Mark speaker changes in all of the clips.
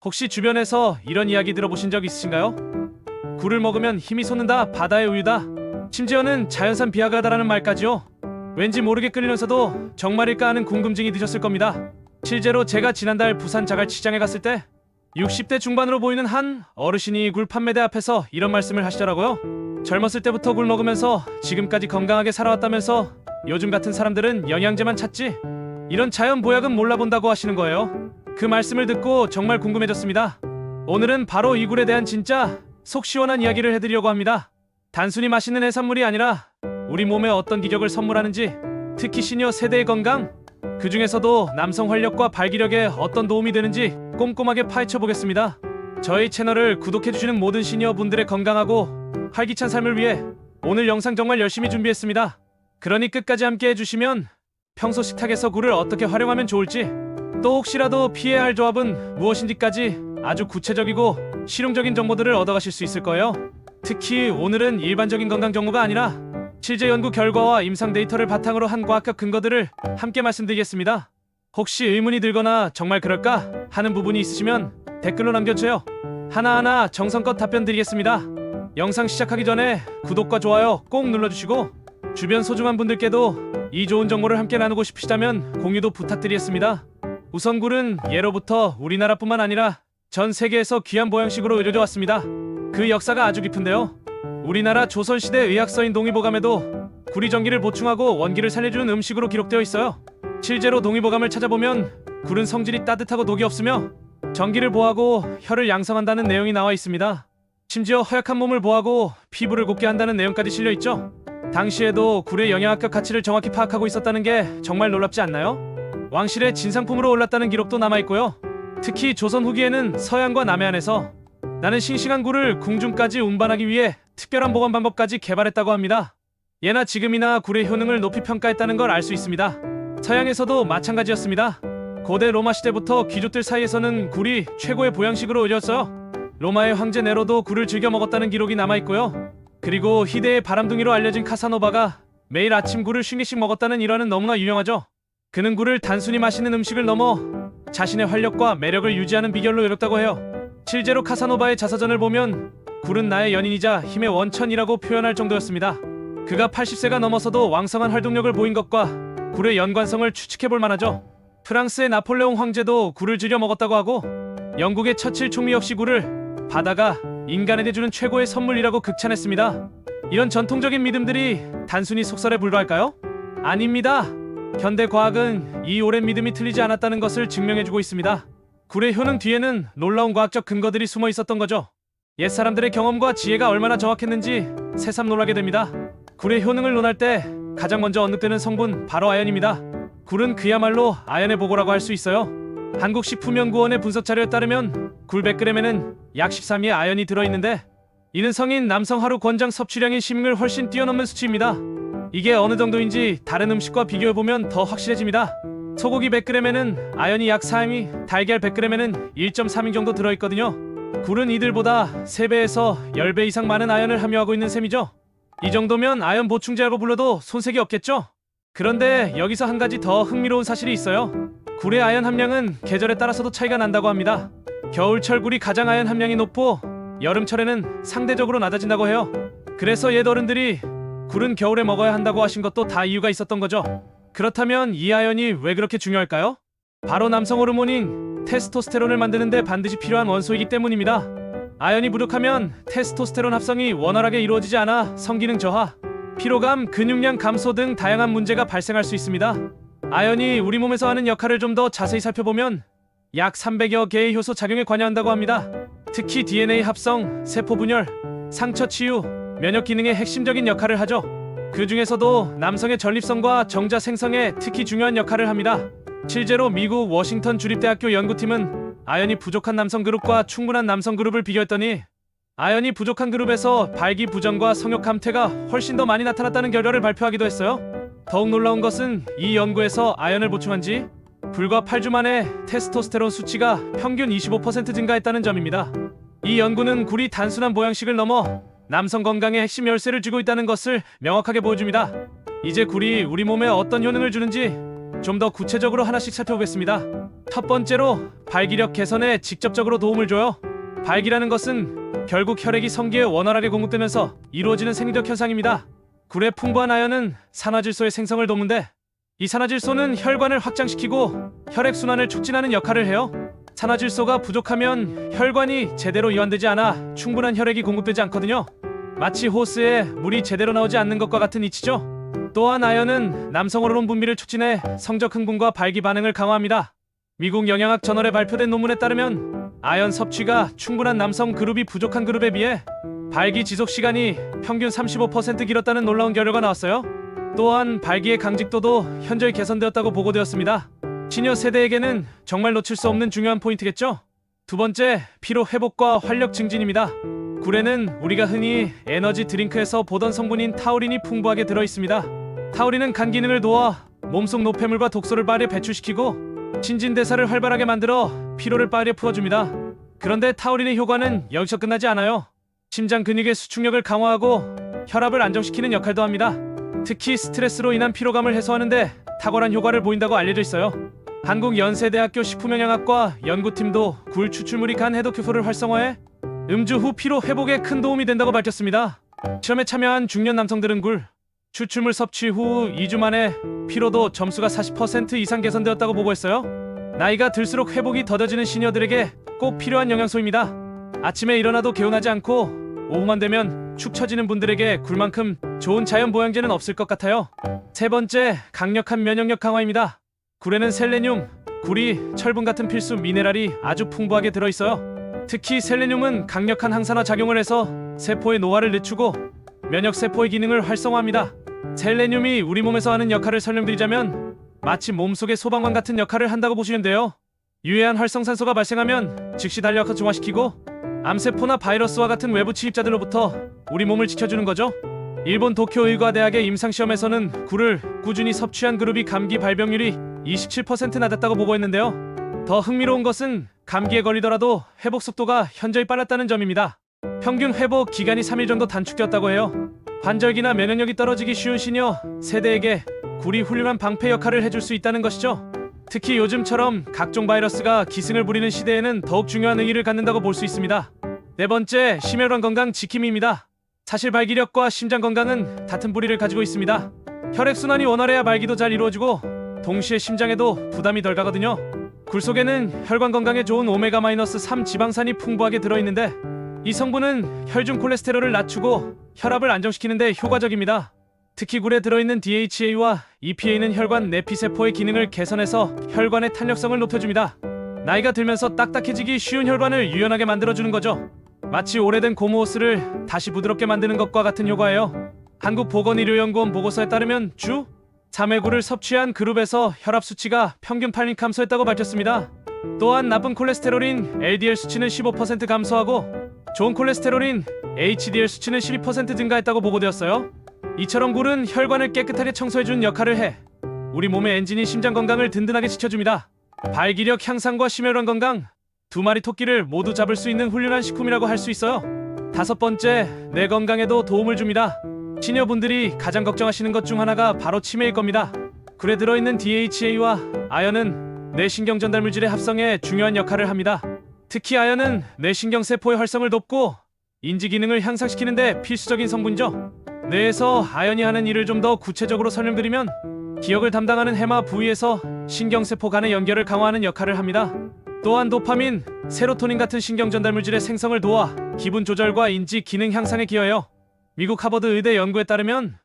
Speaker 1: 혹시 주변에서 이런 이야기 들어보신 적 있으신가요? 굴을 먹으면 힘이 솟는다, 바다의 우유다, 심지어는 자연산 비아그라다라는 말까지요. 왠지 모르게 끌리면서도 정말일까 하는 궁금증이 드셨을 겁니다. 실제로 제가 지난달 부산 자갈치장에 갔을 때 60대 중반으로 보이는 한 어르신이 굴 판매대 앞에서 이런 말씀을 하시더라고요. 젊었을 때부터 굴 먹으면서 지금까지 건강하게 살아왔다면서 요즘 같은 사람들은 영양제만 찾지 이런 자연 보약은 몰라본다고 하시는 거예요. 그 말씀을 듣고 정말 궁금해졌습니다. 오늘은 바로 이 굴에 대한 진짜 속 시원한 이야기를 해드리려고 합니다. 단순히 맛있는 해산물이 아니라 우리 몸에 어떤 기적을 선물하는지, 특히 시니어 세대의 건강, 그 중에서도 남성 활력과 발기력에 어떤 도움이 되는지 꼼꼼하게 파헤쳐 보겠습니다. 저희 채널을 구독해주시는 모든 시니어 분들의 건강하고 활기찬 삶을 위해 오늘 영상 정말 열심히 준비했습니다. 그러니 끝까지 함께 해주시면 평소 식탁에서 굴을 어떻게 활용하면 좋을지, 또 혹시라도 피해야 할 조합은 무엇인지까지 아주 구체적이고 실용적인 정보들을 얻어가실 수 있을 거예요. 특히 오늘은 일반적인 건강 정보가 아니라 실제 연구 결과와 임상 데이터를 바탕으로 한 과학적 근거들을 함께 말씀드리겠습니다. 혹시 의문이 들거나 정말 그럴까 하는 부분이 있으시면 댓글로 남겨주세요. 하나하나 정성껏 답변 드리겠습니다. 영상 시작하기 전에 구독과 좋아요 꼭 눌러주시고, 주변 소중한 분들께도 이 좋은 정보를 함께 나누고 싶으시다면 공유도 부탁드리겠습니다. 우선 굴은 예로부터 우리나라뿐만 아니라 전 세계에서 귀한 보양식으로 여겨져 왔습니다. 그 역사가 아주 깊은데요. 우리나라 조선시대 의학서인 동의보감에도 굴이 전기를 보충하고 원기를 살려주는 음식으로 기록되어 있어요. 실제로 동의보감을 찾아보면 굴은 성질이 따뜻하고 독이 없으며 전기를 보하고 혈을 양성한다는 내용이 나와 있습니다. 심지어 허약한 몸을 보하고 피부를 곱게 한다는 내용까지 실려 있죠. 당시에도 굴의 영양학적 가치를 정확히 파악하고 있었다는 게 정말 놀랍지 않나요? 왕실의 진상품으로 올랐다는 기록도 남아있고요. 특히 조선 후기에는 서양과 남해안에서 나는 싱싱한 굴을 궁중까지 운반하기 위해 특별한 보관 방법까지 개발했다고 합니다. 예나 지금이나 굴의 효능을 높이 평가했다는 걸 알 수 있습니다. 서양에서도 마찬가지였습니다. 고대 로마 시대부터 귀족들 사이에서는 굴이 최고의 보양식으로 여겼어요. 로마의 황제 네로도 굴을 즐겨 먹었다는 기록이 남아있고요. 그리고 희대의 바람둥이로 알려진 카사노바가 매일 아침 굴을 50개씩 먹었다는 일화는 너무나 유명하죠. 그는 굴을 단순히 맛있는 음식을 넘어 자신의 활력과 매력을 유지하는 비결로 여겼다고 해요. 실제로 카사노바의 자서전을 보면 굴은 나의 연인이자 힘의 원천이라고 표현할 정도였습니다. 그가 80세가 넘어서도 왕성한 활동력을 보인 것과 굴의 연관성을 추측해볼 만하죠. 프랑스의 나폴레옹 황제도 굴을 즐겨 먹었다고 하고, 영국의 처칠 총리 역시 굴을 바다가 인간에게 주는 최고의 선물이라고 극찬했습니다. 이런 전통적인 믿음들이 단순히 속설에 불과할까요? 아닙니다. 현대 과학은 이 오랜 믿음이 틀리지 않았다는 것을 증명해주고 있습니다. 굴의 효능 뒤에는 놀라운 과학적 근거들이 숨어 있었던 거죠. 옛사람들의 경험과 지혜가 얼마나 정확했는지 새삼 놀라게 됩니다. 굴의 효능을 논할 때 가장 먼저 언급되는 성분 바로 아연입니다. 굴은 그야말로 아연의 보고라고 할 수 있어요. 한국식품연구원의 분석 자료에 따르면 굴 100g에는 약 13의 아연이 들어있는데, 이는 성인 남성 하루 권장 섭취량인 시민을 훨씬 뛰어넘는 수치입니다. 이게 어느 정도인지 다른 음식과 비교해보면 더 확실해집니다. 소고기 100g에는 아연이 약 4이, 달걀 100g에는 1.3인 정도 들어있거든요. 굴은 이들보다 3배에서 10배 이상 많은 아연을 함유하고 있는 셈이죠. 이 정도면 아연 보충제라고 불러도 손색이 없겠죠? 그런데 여기서 한 가지 더 흥미로운 사실이 있어요. 굴의 아연 함량은 계절에 따라서도 차이가 난다고 합니다. 겨울철 굴이 가장 아연 함량이 높고 여름철에는 상대적으로 낮아진다고 해요. 그래서 옛 어른들이 굴은 겨울에 먹어야 한다고 하신 것도 다 이유가 있었던 거죠. 그렇다면 이 아연이 왜 그렇게 중요할까요? 바로 남성 호르몬인 테스토스테론을 만드는데 반드시 필요한 원소이기 때문입니다. 아연이 부족하면 테스토스테론 합성이 원활하게 이루어지지 않아 성기능 저하, 피로감, 근육량 감소 등 다양한 문제가 발생할 수 있습니다. 아연이 우리 몸에서 하는 역할을 좀 더 자세히 살펴보면 약 300여 개의 효소 작용에 관여한다고 합니다. 특히 DNA 합성, 세포 분열, 상처 치유, 면역 기능의 핵심적인 역할을 하죠. 그 중에서도 남성의 전립선과 정자 생성에 특히 중요한 역할을 합니다. 실제로 미국 워싱턴 주립대학교 연구팀은 아연이 부족한 남성 그룹과 충분한 남성 그룹을 비교했더니 아연이 부족한 그룹에서 발기부전과 성욕 감퇴가 훨씬 더 많이 나타났다는 결과를 발표하기도 했어요. 더욱 놀라운 것은 이 연구에서 아연을 보충한 지 불과 8주 만에 테스토스테론 수치가 평균 25% 증가했다는 점입니다. 이 연구는 굴이 단순한 보양식을 넘어 남성 건강의 핵심 열쇠를 쥐고 있다는 것을 명확하게 보여줍니다. 이제 굴이 우리 몸에 어떤 효능을 주는지 좀 더 구체적으로 하나씩 살펴보겠습니다. 첫 번째로 발기력 개선에 직접적으로 도움을 줘요. 발기라는 것은 결국 혈액이 성기에 원활하게 공급되면서 이루어지는 생리적 현상입니다. 굴의 풍부한 아연은 산화질소의 생성을 돕는데 이 산화질소는 혈관을 확장시키고 혈액순환을 촉진하는 역할을 해요. 산화질소가 부족하면 혈관이 제대로 이완되지 않아 충분한 혈액이 공급되지 않거든요. 마치 호스에 물이 제대로 나오지 않는 것과 같은 이치죠. 또한 아연은 남성 호르몬 분비를 촉진해 성적 흥분과 발기 반응을 강화합니다. 미국 영양학 저널에 발표된 논문에 따르면 아연 섭취가 충분한 남성 그룹이 부족한 그룹에 비해 발기 지속 시간이 평균 35% 길었다는 놀라운 결과가 나왔어요. 또한 발기의 강직도도 현저히 개선되었다고 보고되었습니다. 시니어 세대에게는 정말 놓칠 수 없는 중요한 포인트겠죠? 두 번째, 피로 회복과 활력 증진입니다. 굴에는 우리가 흔히 에너지 드링크에서 보던 성분인 타우린이 풍부하게 들어있습니다. 타우린은 간 기능을 도와 몸속 노폐물과 독소를 빠르게 배출시키고 신진대사를 활발하게 만들어 피로를 빠르게 풀어줍니다. 그런데 타우린의 효과는 여기서 끝나지 않아요. 심장 근육의 수축력을 강화하고 혈압을 안정시키는 역할도 합니다. 특히 스트레스로 인한 피로감을 해소하는데 탁월한 효과를 보인다고 알려져 있어요. 한국연세대학교 식품영양학과 연구팀도 굴 추출물이 간 해독효소를 활성화해 음주 후 피로 회복에 큰 도움이 된다고 밝혔습니다. 실험에 참여한 중년 남성들은 굴 추출물 섭취 후 2주 만에 피로도 점수가 40% 이상 개선되었다고 보고했어요. 나이가 들수록 회복이 더뎌지는 시니어들에게 꼭 필요한 영양소입니다. 아침에 일어나도 개운하지 않고 오후만 되면 축 처지는 분들에게 굴만큼 좋은 자연 보양제는 없을 것 같아요. 세 번째, 강력한 면역력 강화입니다. 굴에는 셀레늄, 구리, 철분 같은 필수 미네랄이 아주 풍부하게 들어있어요. 특히 셀레늄은 강력한 항산화 작용을 해서 세포의 노화를 늦추고 면역 세포의 기능을 활성화합니다. 셀레늄이 우리 몸에서 하는 역할을 설명드리자면 마치 몸속의 소방관 같은 역할을 한다고 보시면 돼요. 유해한 활성산소가 발생하면 즉시 달려가서 중화시키고 암세포나 바이러스와 같은 외부 침입자들로부터 우리 몸을 지켜주는 거죠. 일본 도쿄의과대학의 임상시험에서는 굴을 꾸준히 섭취한 그룹이 감기 발병률이 27% 낮았다고 보고했는데요. 더 흥미로운 것은 감기에 걸리더라도 회복 속도가 현저히 빨랐다는 점입니다. 평균 회복 기간이 3일 정도 단축되었다고 해요. 관절기나 면역력이 떨어지기 쉬운 시니어 세대에게 굴이 훌륭한 방패 역할을 해줄 수 있다는 것이죠. 특히 요즘처럼 각종 바이러스가 기승을 부리는 시대에는 더욱 중요한 의의를 갖는다고 볼 수 있습니다. 네 번째, 심혈관 건강 지킴이입니다. 사실 발기력과 심장 건강은 같은 뿌리를 가지고 있습니다. 혈액순환이 원활해야 발기도 잘 이루어지고 동시에 심장에도 부담이 덜 가거든요. 굴 속에는 혈관 건강에 좋은 오메가-3 지방산이 풍부하게 들어있는데 이 성분은 혈중 콜레스테롤을 낮추고 혈압을 안정시키는 데 효과적입니다. 특히 굴에 들어있는 DHA와 EPA는 혈관 내피세포의 기능을 개선해서 혈관의 탄력성을 높여줍니다. 나이가 들면서 딱딱해지기 쉬운 혈관을 유연하게 만들어주는 거죠. 마치 오래된 고무호스를 다시 부드럽게 만드는 것과 같은 효과예요. 한국보건의료연구원 보고서에 따르면 주 3회 굴을 섭취한 그룹에서 혈압 수치가 평균 8인 감소했다고 밝혔습니다. 또한 나쁜 콜레스테롤인 LDL 수치는 15% 감소하고 좋은 콜레스테롤인 HDL 수치는 12% 증가했다고 보고되었어요. 이처럼 굴은 혈관을 깨끗하게 청소해주는 역할을 해 우리 몸의 엔진인 심장 건강을 든든하게 지켜줍니다. 발기력 향상과 심혈관 건강, 두 마리 토끼를 모두 잡을 수 있는 훌륭한 식품이라고 할 수 있어요. 다섯 번째, 뇌 건강에도 도움을 줍니다. 시니어분들이 가장 걱정하시는 것 중 하나가 바로 치매일 겁니다. 굴에 들어있는 DHA와 아연은 뇌신경 전달 물질의 합성에 중요한 역할을 합니다. 특히 아연은 뇌신경 세포의 활성을 돕고 인지 기능을 향상시키는 데 필수적인 성분이죠. 뇌에서 아연이 하는 일을 좀 더 구체적으로 설명드리면 기억을 담당하는 해마 부위에서 신경세포 간의 연결을 강화하는 역할을 합니다. 또한 도파민, 세로토닌 같은 신경 전달 물질의 생성을 도와 기분 조절과 인지 기능 향상에 기여해요. 미국 하버드 의대 연구에 따르면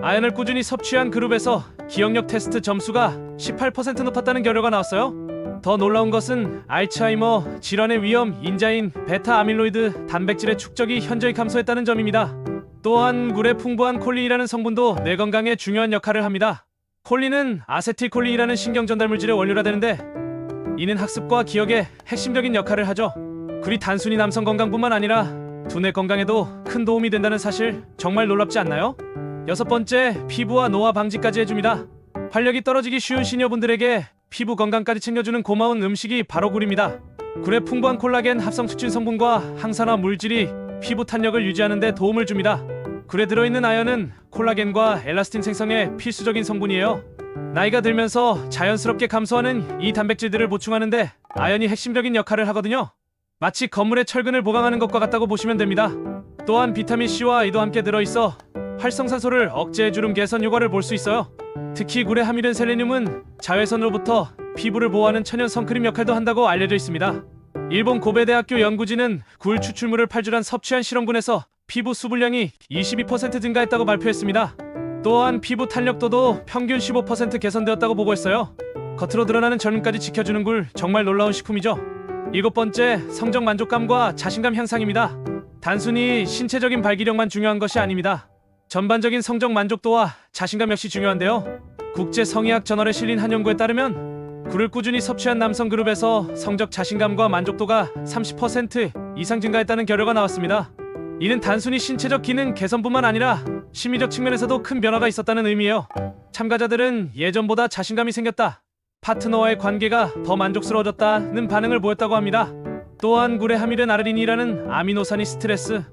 Speaker 1: 아연을 꾸준히 섭취한 그룹에서 기억력 테스트 점수가 18% 높았다는 결과가 나왔어요. 더 놀라운 것은 알츠하이머 질환의 위험 인자인 베타 아밀로이드 단백질의 축적이 현저히 감소했다는 점입니다. 또한 굴에 풍부한 콜린이라는 성분도 뇌 건강에 중요한 역할을 합니다. 콜린은 아세틸콜린이라는 신경 전달 물질의 원료라 되는데 이는 학습과 기억에 핵심적인 역할을 하죠. 굴이 단순히 남성 건강뿐만 아니라 두뇌 건강에도 큰 도움이 된다는 사실 정말 놀랍지 않나요? 여섯 번째, 피부와 노화 방지까지 해줍니다. 활력이 떨어지기 쉬운 시니어분들에게 피부 건강까지 챙겨주는 고마운 음식이 바로 굴입니다. 굴의 풍부한 콜라겐 합성 촉진 성분과 항산화 물질이 피부 탄력을 유지하는 데 도움을 줍니다. 굴에 들어있는 아연은 콜라겐과 엘라스틴 생성에 필수적인 성분이에요. 나이가 들면서 자연스럽게 감소하는 이 단백질들을 보충하는데 아연이 핵심적인 역할을 하거든요. 마치 건물의 철근을 보강하는 것과 같다고 보시면 됩니다. 또한 비타민 C와 E도 함께 들어있어 활성산소를 억제해주는 개선 효과를 볼 수 있어요. 특히 굴에 함유된 셀레늄은 자외선으로부터 피부를 보호하는 천연 선크림 역할도 한다고 알려져 있습니다. 일본 고베대학교 연구진은 굴 추출물을 8주간 섭취한 실험군에서 피부 수분량이 22% 증가했다고 발표했습니다. 또한 피부 탄력도도 평균 15% 개선되었다고 보고했어요. 겉으로 드러나는 젊음까지 지켜주는 굴, 정말 놀라운 식품이죠. 7번째, 성적 만족감과 자신감 향상입니다. 단순히 신체적인 발기력만 중요한 것이 아닙니다. 전반적인 성적 만족도와 자신감 역시 중요한데요. 국제 성의학 저널에 실린 한 연구에 따르면 굴을 꾸준히 섭취한 남성 그룹에서 성적 자신감과 만족도가 30% 이상 증가했다는 결과가 나왔습니다. 이는 단순히 신체적 기능 개선뿐만 아니라 심리적 측면에서도 큰 변화가 있었다는 의미예요. 참가자들은 예전보다 자신감이 생겼다, 파트너와의 관계가 더 만족스러워졌다는 반응을 보였다고 합니다. 또한 굴에 함유된 아르기닌이라는 아미노산이 스트레스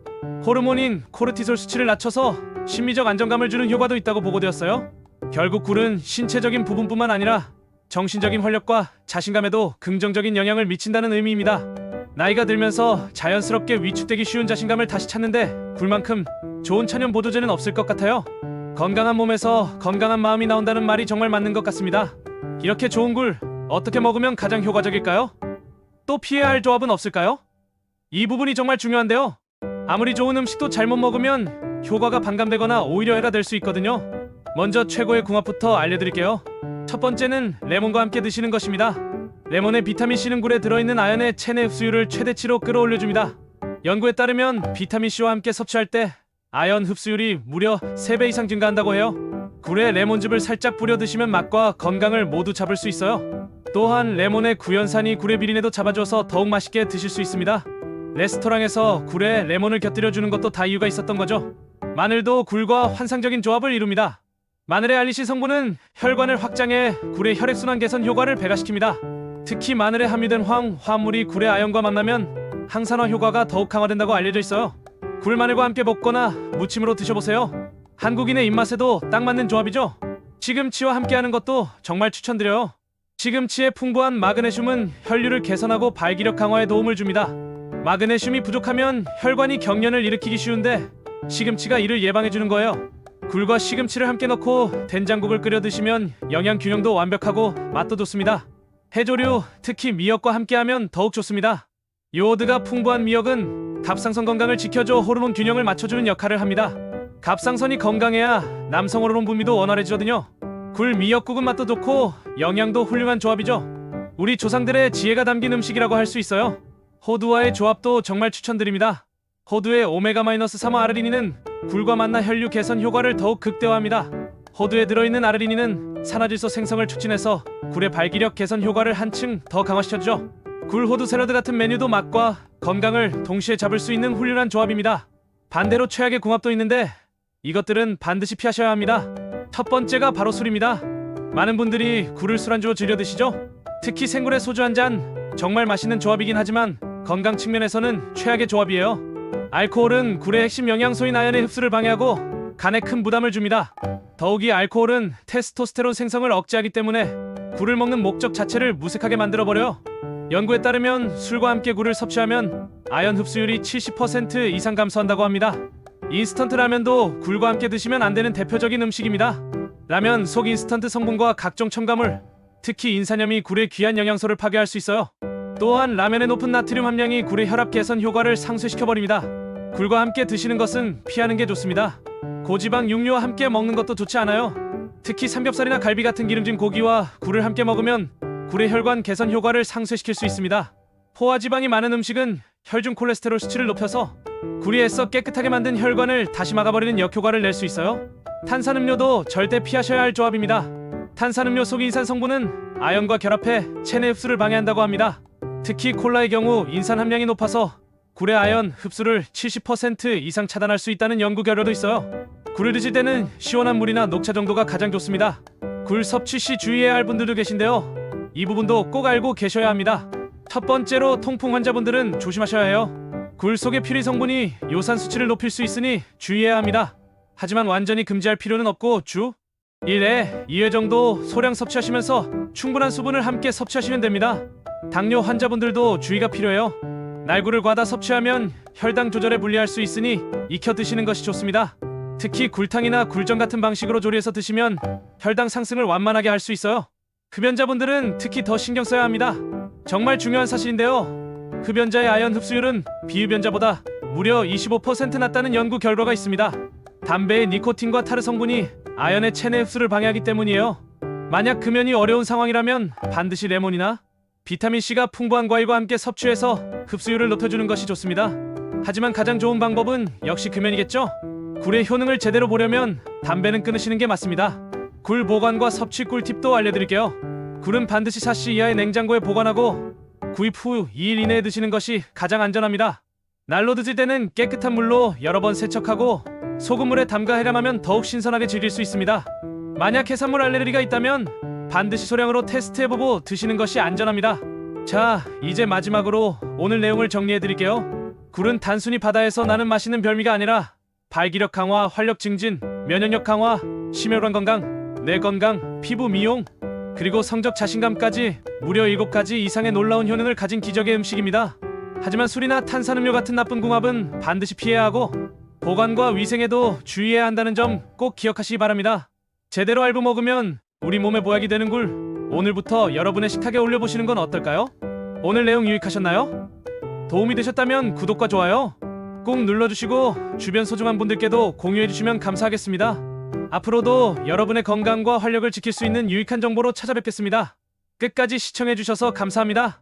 Speaker 1: 호르몬인 코르티솔 수치를 낮춰서 심리적 안정감을 주는 효과도 있다고 보고되었어요. 결국 굴은 신체적인 부분뿐만 아니라 정신적인 활력과 자신감에도 긍정적인 영향을 미친다는 의미입니다. 나이가 들면서 자연스럽게 위축되기 쉬운 자신감을 다시 찾는데 굴만큼 좋은 천연 보조제는 없을 것 같아요. 건강한 몸에서 건강한 마음이 나온다는 말이 정말 맞는 것 같습니다. 이렇게 좋은 굴, 어떻게 먹으면 가장 효과적일까요? 또 피해야 할 조합은 없을까요? 이 부분이 정말 중요한데요. 아무리 좋은 음식도 잘못 먹으면 효과가 반감되거나 오히려 해가 될 수 있거든요. 먼저 최고의 궁합부터 알려드릴게요. 첫 번째는 레몬과 함께 드시는 것입니다. 레몬의 비타민C는 굴에 들어있는 아연의 체내 흡수율을 최대치로 끌어올려줍니다. 연구에 따르면 비타민C와 함께 섭취할 때 아연 흡수율이 무려 3배 이상 증가한다고 해요. 굴에 레몬즙을 살짝 뿌려 드시면 맛과 건강을 모두 잡을 수 있어요. 또한 레몬의 구연산이 굴의 비린내도 잡아줘서 더욱 맛있게 드실 수 있습니다. 레스토랑에서 굴에 레몬을 곁들여 주는 것도 다 이유가 있었던 거죠. 마늘도 굴과 환상적인 조합을 이룹니다. 마늘의 알리신 성분은 혈관을 확장해 굴의 혈액순환 개선 효과를 배가시킵니다. 특히 마늘에 함유된 화합물이 굴의 아연과 만나면 항산화 효과가 더욱 강화된다고 알려져 있어요. 굴 마늘과 함께 볶거나 무침으로 드셔보세요. 한국인의 입맛에도 딱 맞는 조합이죠. 시금치와 함께하는 것도 정말 추천드려요. 시금치의 풍부한 마그네슘은 혈류를 개선하고 발기력 강화에 도움을 줍니다. 마그네슘이 부족하면 혈관이 경련을 일으키기 쉬운데 시금치가 이를 예방해주는 거예요. 굴과 시금치를 함께 넣고 된장국을 끓여 드시면 영양 균형도 완벽하고 맛도 좋습니다. 해조류, 특히 미역과 함께하면 더욱 좋습니다. 요오드가 풍부한 미역은 갑상선 건강을 지켜줘 호르몬 균형을 맞춰주는 역할을 합니다. 갑상선이 건강해야 남성 호르몬 분비도 원활해지거든요. 굴 미역국은 맛도 좋고 영양도 훌륭한 조합이죠. 우리 조상들의 지혜가 담긴 음식이라고 할 수 있어요. 호두와의 조합도 정말 추천드립니다. 호두의 오메가-3화 아르기닌은 굴과 만나 혈류 개선 효과를 더욱 극대화합니다. 호두에 들어있는 아르기닌은 산화질소 생성을 촉진해서 굴의 발기력 개선 효과를 한층 더 강화시켜주죠. 굴 호두 샐러드 같은 메뉴도 맛과 건강을 동시에 잡을 수 있는 훌륭한 조합입니다. 반대로 최악의 궁합도 있는데 이것들은 반드시 피하셔야 합니다. 첫 번째가 바로 술입니다. 많은 분들이 굴을 술안주로 즐겨 드시죠? 특히 생굴에 소주 한 잔, 정말 맛있는 조합이긴 하지만 건강 측면에서는 최악의 조합이에요. 알코올은 굴의 핵심 영양소인 아연의 흡수를 방해하고 간에 큰 부담을 줍니다. 더욱이 알코올은 테스토스테론 생성을 억제하기 때문에 굴을 먹는 목적 자체를 무색하게 만들어버려요. 연구에 따르면 술과 함께 굴을 섭취하면 아연 흡수율이 70% 이상 감소한다고 합니다. 인스턴트 라면도 굴과 함께 드시면 안 되는 대표적인 음식입니다. 라면 속 인스턴트 성분과 각종 첨가물, 특히 인산염이 굴의 귀한 영양소를 파괴할 수 있어요. 또한 라면의 높은 나트륨 함량이 굴의 혈압 개선 효과를 상쇄시켜버립니다. 굴과 함께 드시는 것은 피하는 게 좋습니다. 고지방 육류와 함께 먹는 것도 좋지 않아요. 특히 삼겹살이나 갈비 같은 기름진 고기와 굴을 함께 먹으면 굴의 혈관 개선 효과를 상쇄시킬 수 있습니다. 포화지방이 많은 음식은 혈중 콜레스테롤 수치를 높여서 굴이 애써 깨끗하게 만든 혈관을 다시 막아버리는 역효과를 낼 수 있어요. 탄산음료도 절대 피하셔야 할 조합입니다. 탄산음료 속 인산 성분은 아연과 결합해 체내 흡수를 방해한다고 합니다. 특히 콜라의 경우 인산 함량이 높아서 굴의 아연 흡수를 70% 이상 차단할 수 있다는 연구 결과도 있어요. 굴을 드실 때는 시원한 물이나 녹차 정도가 가장 좋습니다. 굴 섭취 시 주의해야 할 분들도 계신데요. 이 부분도 꼭 알고 계셔야 합니다. 첫 번째로 통풍 환자분들은 조심하셔야 해요. 굴 속의 퓨리 성분이 요산 수치를 높일 수 있으니 주의해야 합니다. 하지만 완전히 금지할 필요는 없고 1회, 2회 정도 소량 섭취하시면서 충분한 수분을 함께 섭취하시면 됩니다. 당뇨 환자분들도 주의가 필요해요. 날구를 과다 섭취하면 혈당 조절에 불리할 수 있으니 익혀 드시는 것이 좋습니다. 특히 굴탕이나 굴전 같은 방식으로 조리해서 드시면 혈당 상승을 완만하게 할 수 있어요. 흡연자분들은 특히 더 신경 써야 합니다. 정말 중요한 사실인데요. 흡연자의 아연 흡수율은 비흡연자보다 무려 25% 낮다는 연구 결과가 있습니다. 담배의 니코틴과 타르 성분이 아연의 체내 흡수를 방해하기 때문이에요. 만약 금연이 어려운 상황이라면 반드시 레몬이나 비타민C가 풍부한 과일과 함께 섭취해서 흡수율을 높여주는 것이 좋습니다. 하지만 가장 좋은 방법은 역시 금연이겠죠? 굴의 효능을 제대로 보려면 담배는 끊으시는 게 맞습니다. 굴 보관과 섭취 꿀팁도 알려드릴게요. 굴은 반드시 4시 이하의 냉장고에 보관하고 구입 후 2일 이내에 드시는 것이 가장 안전합니다. 날로 드실 때는 깨끗한 물로 여러 번 세척하고 소금물에 담가 해감하면 더욱 신선하게 즐길 수 있습니다. 만약 해산물 알레르기가 있다면 반드시 소량으로 테스트해보고 드시는 것이 안전합니다. 자, 이제 마지막으로 오늘 내용을 정리해드릴게요. 굴은 단순히 바다에서 나는 맛있는 별미가 아니라 발기력 강화, 활력 증진, 면역력 강화, 심혈관 건강, 뇌 건강, 피부 미용, 그리고 성적 자신감까지 무려 7가지 이상의 놀라운 효능을 가진 기적의 음식입니다. 하지만 술이나 탄산음료 같은 나쁜 궁합은 반드시 피해야 하고 보관과 위생에도 주의해야 한다는 점 꼭 기억하시기 바랍니다. 제대로 알고 먹으면 우리 몸에 보약이 되는 굴, 오늘부터 여러분의 식탁에 올려보시는 건 어떨까요? 오늘 내용 유익하셨나요? 도움이 되셨다면 구독과 좋아요 꼭 눌러주시고 주변 소중한 분들께도 공유해주시면 감사하겠습니다. 앞으로도 여러분의 건강과 활력을 지킬 수 있는 유익한 정보로 찾아뵙겠습니다. 끝까지 시청해주셔서 감사합니다.